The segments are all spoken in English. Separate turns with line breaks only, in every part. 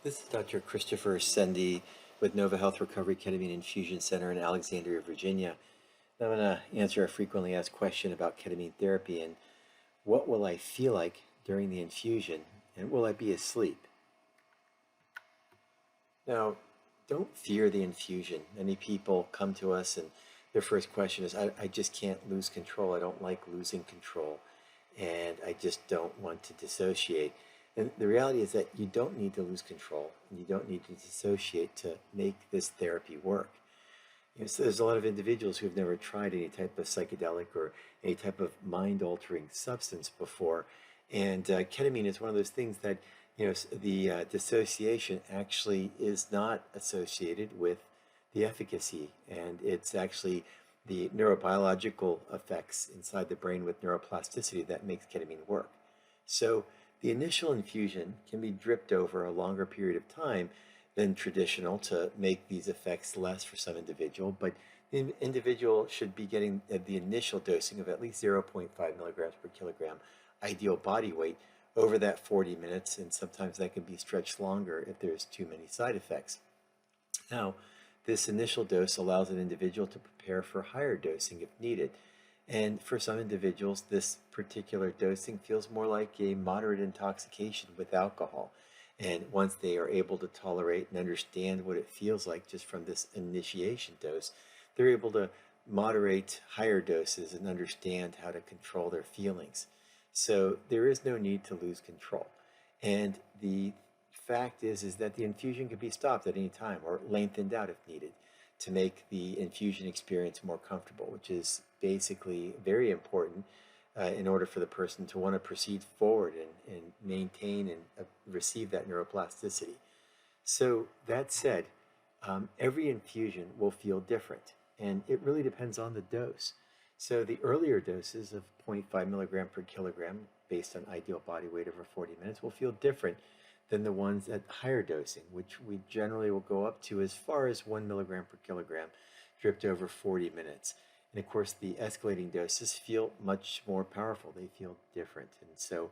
This is Dr. Christopher Sendy with Nova Health Recovery Ketamine Infusion Center in Alexandria, Virginia. I'm going to answer a frequently asked question about ketamine therapy and what will I feel like during the infusion and will I be asleep? Now, don't fear the infusion. Many people come to us and their first question is, I just can't lose control. I don't like losing control and I just don't want to dissociate. And the reality is that you don't need to lose control and you don't need to dissociate to make this therapy work. So there's a lot of individuals who have never tried any type of psychedelic or any type of mind-altering substance before, and ketamine is one of those things that the dissociation actually is not associated with the efficacy, and it's actually the neurobiological effects inside the brain with neuroplasticity that makes ketamine work. So the initial infusion can be dripped over a longer period of time than traditional to make these effects less for some individual, but the individual should be getting the initial dosing of at least 0.5 milligrams per kilogram ideal body weight over that 40 minutes, and sometimes that can be stretched longer if there's too many side effects. Now, this initial dose allows an individual to prepare for higher dosing if needed. And for some individuals, this particular dosing feels more like a moderate intoxication with alcohol. And once they are able to tolerate and understand what it feels like just from this initiation dose, they're able to moderate higher doses and understand how to control their feelings. So there is no need to lose control. And the fact is that the infusion can be stopped at any time or lengthened out if needed to make the infusion experience more comfortable, which is basically very important in order for the person to want to proceed forward and maintain and receive that neuroplasticity. So that said, every infusion will feel different, and it really depends on the dose. So the earlier doses of 0.5 milligram per kilogram based on ideal body weight over 40 minutes will feel different than the ones at higher dosing, which we generally will go up to as far as 1 milligram per kilogram dripped over 40 minutes. And of course, the escalating doses feel much more powerful. They feel different. And so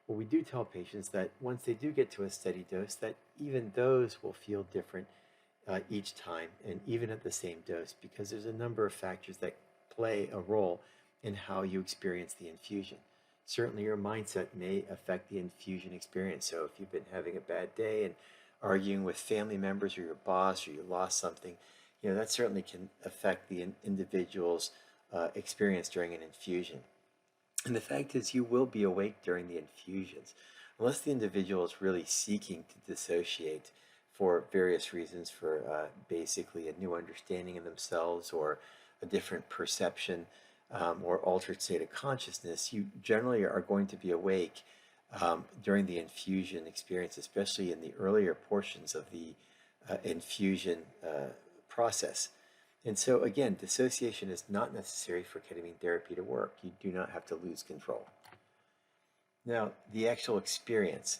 what we do tell patients that once they do get to a steady dose, that even those will feel different each time and even at the same dose, because there's a number of factors that play a role in how you experience the infusion. Certainly your mindset may affect the infusion experience. So if you've been having a bad day and arguing with family members or your boss or you lost something, that certainly can affect the individual's experience during an infusion. And the fact is you will be awake during the infusions unless the individual is really seeking to dissociate for various reasons, for basically a new understanding of themselves or a different perception or altered state of consciousness. You generally are going to be awake during the infusion experience, especially in the earlier portions of the infusion process. And so again, dissociation is not necessary for ketamine therapy to work. You do not have to lose control. Now, the actual experience.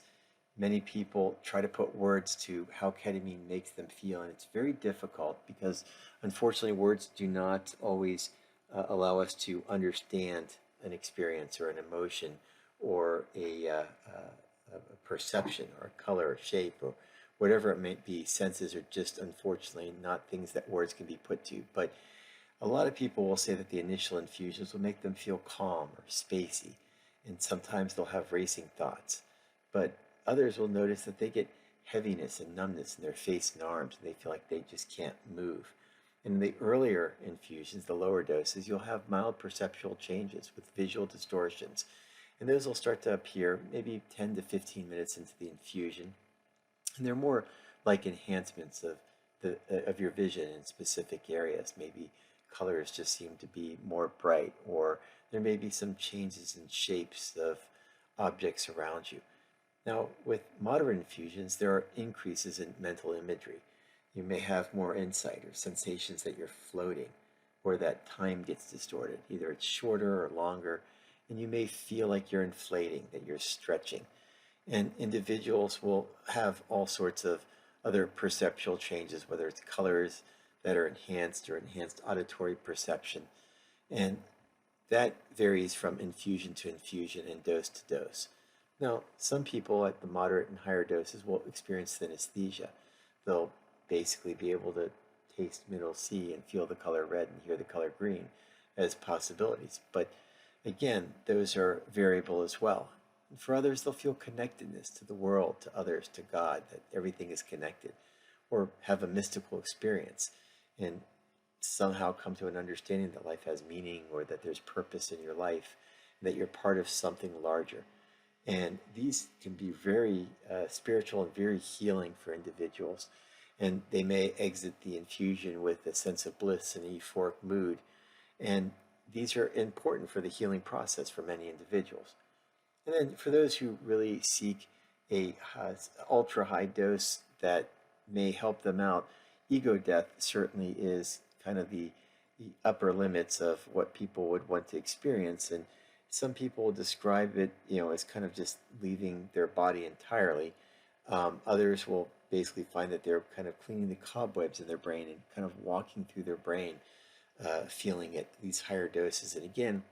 Many people try to put words to how ketamine makes them feel, and it's very difficult because unfortunately words do not always allow us to understand an experience or an emotion or a perception or a color or shape or whatever it may be. Senses are just unfortunately not things that words can be put to. But a lot of people will say that the initial infusions will make them feel calm or spacey, and sometimes they'll have racing thoughts. But others will notice that they get heaviness and numbness in their face and arms, and they feel like they just can't move. In the earlier infusions, the lower doses, you'll have mild perceptual changes with visual distortions. And those will start to appear maybe 10 to 15 minutes into the infusion. And they're more like enhancements of your vision in specific areas. Maybe colors just seem to be more bright, or there may be some changes in shapes of objects around you. Now, with moderate infusions, there are increases in mental imagery. You may have more insight or sensations that you're floating, or that time gets distorted. Either it's shorter or longer, and you may feel like you're inflating, that you're stretching. And individuals will have all sorts of other perceptual changes, whether it's colors that are enhanced or enhanced auditory perception. And that varies from infusion to infusion and dose to dose. Now, some people at the moderate and higher doses will experience synesthesia. They'll basically be able to taste mineral C and feel the color red and hear the color green as possibilities. But again, those are variable as well. And for others, they'll feel connectedness to the world, to others, to God, that everything is connected, or have a mystical experience and somehow come to an understanding that life has meaning or that there's purpose in your life, that you're part of something larger. And these can be very spiritual and very healing for individuals. And they may exit the infusion with a sense of bliss and euphoric mood. And these are important for the healing process for many individuals. And then for those who really seek a ultra high dose that may help them out, ego death certainly is kind of the upper limits of what people would want to experience. And some people will describe it, as kind of just leaving their body entirely. Others will basically find that they're kind of cleaning the cobwebs in their brain and kind of walking through their brain, feeling at these higher doses. And again,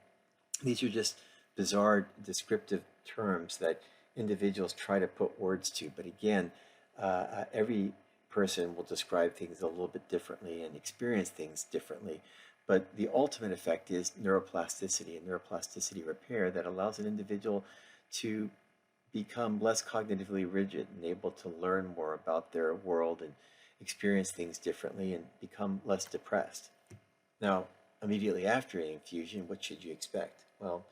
these are just bizarre descriptive terms that individuals try to put words to. But again, every person will describe things a little bit differently and experience things differently. But the ultimate effect is neuroplasticity and neuroplasticity repair that allows an individual to become less cognitively rigid and able to learn more about their world and experience things differently and become less depressed. Now, immediately after an infusion, what should you expect? Well,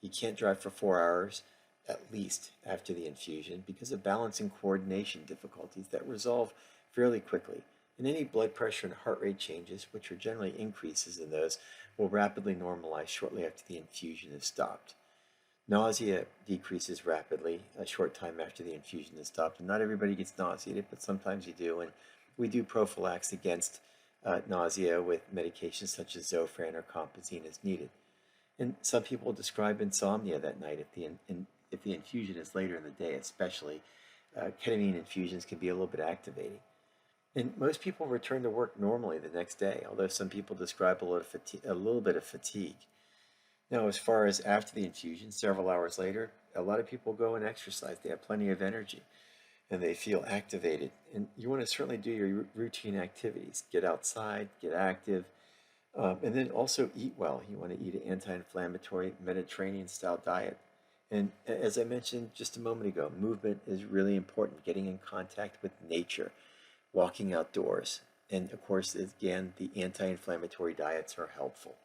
you can't drive for 4 hours at least after the infusion because of balance and coordination difficulties that resolve fairly quickly. And any blood pressure and heart rate changes, which are generally increases in those, will rapidly normalize shortly after the infusion is stopped. Nausea decreases rapidly a short time after the infusion is stopped. And not everybody gets nauseated, but sometimes you do. And we do prophylax against nausea with medications such as Zofran or Compazine as needed. And some people describe insomnia that night if the infusion is later in the day, especially. Ketamine infusions can be a little bit activating. And most people return to work normally the next day, although some people describe a little bit of fatigue. Now, as far as after the infusion, several hours later, a lot of people go and exercise. They have plenty of energy and they feel activated. And you want to certainly do your routine activities. Get outside, get active, and then also eat well. You want to eat an anti-inflammatory Mediterranean style diet. And as I mentioned just a moment ago, movement is really important. Getting in contact with nature, walking outdoors. And of course, again, the anti-inflammatory diets are helpful.